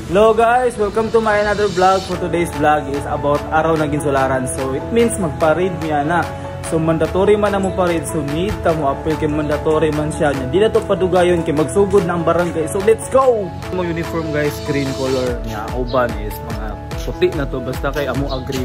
Hello guys, welcome to my another vlog. For today's vlog is about araw na ginsularan. So it means magpa-read niya na. So mandatory man na mo pa-read. So need ta mo apil kay mandatory man siya. Di na to padugayon kay magsugod na ang barangay. So let's go! Mo uniform guys, green color niya. Uban is mga puti na to. Basta kay amo agree.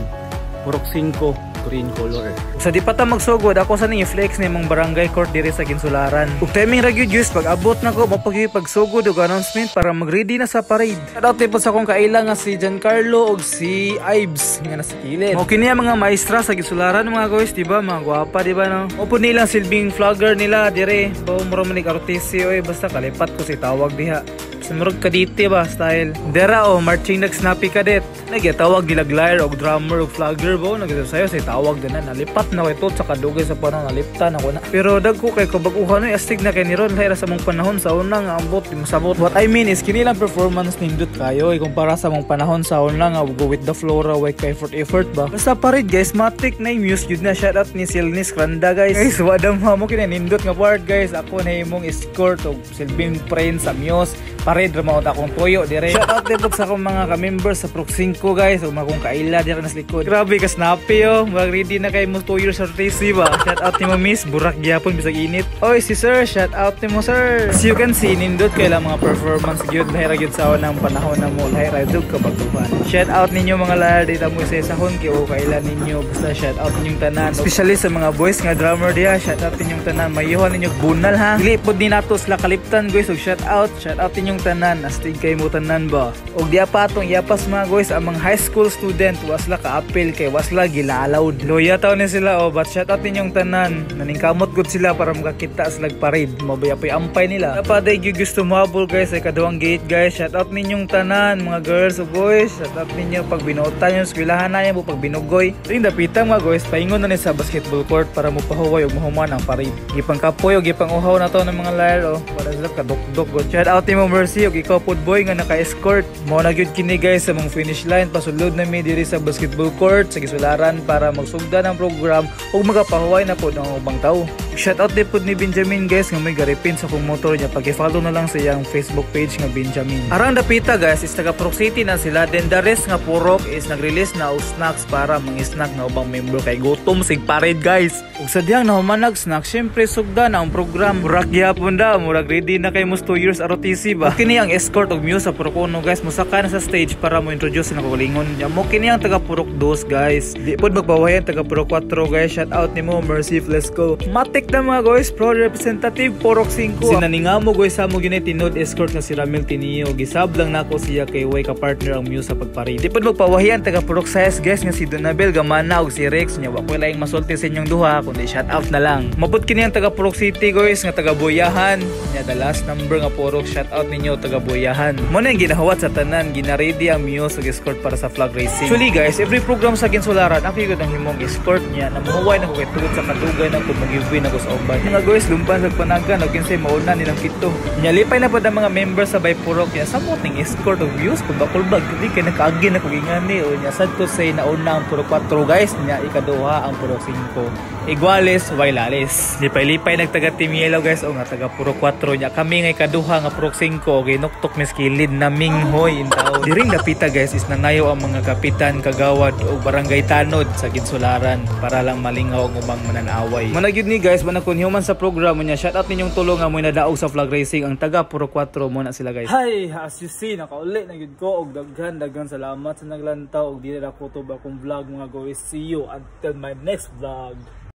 Purok 5. Green color. So di pa ta magsugod ako sa ning i-flex ni mong barangay court diri sa Ginsularan. Ug timing ra gyud use pag abot nako mapagi pagsugod og announcement para mag-ready na sa parade. Shoutout po sa akong kaila nga si Giancarlo og si Ives nga nasa kilid. Mo kini mga maestra sa Ginsularan mga guys, di ba? Mga gwapa di ba no? Opo nila silbing vlogger nila dire. Bao mo man artist oy basta kalipat ko si tawag diha. Sumurog ka dito ba style. Dera o marching nag-snappy kadet. Nagyatawag nila glider og drummer og vlogger ba nagsasayo sa tawag din na nalipat na ito sa kadugay sa panahon naliptan ako na. Pero dagko kay kabaguhan ay astig na kay ni Ron sa mong panahon sa una nga ambot masabot. What I mean is kinilang performance nindot kayo kumpara sa mong panahon sa una nga go with the flow ra way kay effort ba. Basta parid guys, matik na muse jud na. Shout out ni Silnis Kranda guys. Guys, wadam mo kini nindot nga part guys. Ako na imong escort og silbing friend sa muse. Parid ra mao akong tuyo dire. Shout out din sa akong mga ka-members sa Prok 5 guys ug mga kong kaila dire nas likod. Grabe ka snappy yo. Ready na kay mo 2 years or 3 ba? Shout out ni mo miss, burak gyapon bisag init. Oy si sir, shout out ni mo sir. As you can see, nindot kay lang mga performance gyud lahira gyud sa unang panahon na mo lahira dug kabaguhan. Shout out ninyo mga layar dita mo sa sahon kay o kaila ninyo basta shout out ninyong tanan. Especially sa mga boys nga drummer diha, shout out ninyong tanan. Mayuhan ninyo bunal ha. Dili pod ni nato sila kaliptan guys og shout out ninyong tanan. Astig kay mo tanan ba? Og diya pa atong iyapas mga guys ang mga high school student wasla ka-appeal kay wasla gilalaw. Loya taon ni sila but shout out ninyong tanan. Naningkamot gud sila para makakita sa parade. Mabayapay ampay nila. Napaday gyud gusto mohabol guys ay kaduhang gate guys. Shout out ninyong tanan mga girls o boys. Shout out ninyo pag binuotan yung eskwelahan na yan mo pag binugoy. Ring dapitang mga guys paingon na ni sa basketball court para mo pahuway og mahuman ang parade. Gipang kapoy og gipang uhaw na to ng mga layar para sila kadukdok gud. Shout out ni mo Mercy og ikaw pod boy nga naka-escort. Mo na gyud kini guys sa mong finish line pasulod na mi diri sa basketball court sa Ginsularan para magsugdan ang program ug magapahuway na pod ang ubang tawo. Shout out din pod ni Benjamin guys nga may garipin sa kong motor niya. Pag-follow na lang sa iyang Facebook page nga Benjamin. Arang dapita guys is taga Prok City na sila. Then the rest nga purok is nag-release na og snacks para mga snack na ubang member kay gutom sig parade guys. Ug sadyang nahumanag snack syempre sugdan ang program. Burak gyapon da murag ready na kay mo 2 years ROTC ba. Kini ang escort og muse sa Purok 1 guys musaka na sa stage para mo introduce na kalingon. Mo kini ang taga Purok 2 guys. Di pod magpawayan taga Purok 4 guys. Shout out nimo Mercy, let's go. Matik na mga guys, pro representative Purok 5. Sinaningamo guys sa mo gyud tinod escort nga si Ramil Tinio. Gisab lang nako siya kay way ka partner ang muse sa pagparade. Di pod magpawayan taga Purok 6 guys nga si Donabel Gamana og si Rex nya wa ko laing masulti sa inyong duha kundi shout out na lang. Mapud kini ang taga Purok City guys nga taga Boyahan. Nya the last number nga Purok, shout out ninyo taga Boyahan. Mo na ginahawat sa tanan, gina-ready ang muse og escort para sa flag racing. Actually guys, every program sa Ginsularan ako gyud ang himong escort niya na mahuway na ko kay tugod sa kadugay na ko mag-giveaway na ko sa uban. Mga guys, lumban sa panagan o kinsay mauna nilang kito. Nyalipay na po ang mga members sa Baypurok niya. Samot ng escort o views kung bakulbag. Hindi kayo nakaagi na kung ingani. O niya, sad to say na una ang Purok 4 guys. Niya, ikaduha ang Purok 5. Iguales, Wailales. Lipay-lipay nagtaga Team Yellow guys. O nga, taga Purok 4 niya. Kami ngay ikaduha nga Purok 5. O ginuktok miskilid na minghoy. Diring napita guys is nangayo ang mga kapitan, kagawad o barangay tanod sa Ginsularan para lang malingaw ang ubang mananaway. Managyud ni guys, manakon human sa program niya. Shout out ninyong tulong nga mo nadaog sa flag racing ang taga Purok 4 mo na sila guys. Hi, as you see nakauli na gyud ko og daghan salamat sa naglantaw og dili ra ko to ba akong vlog mga guys. See you until my next vlog.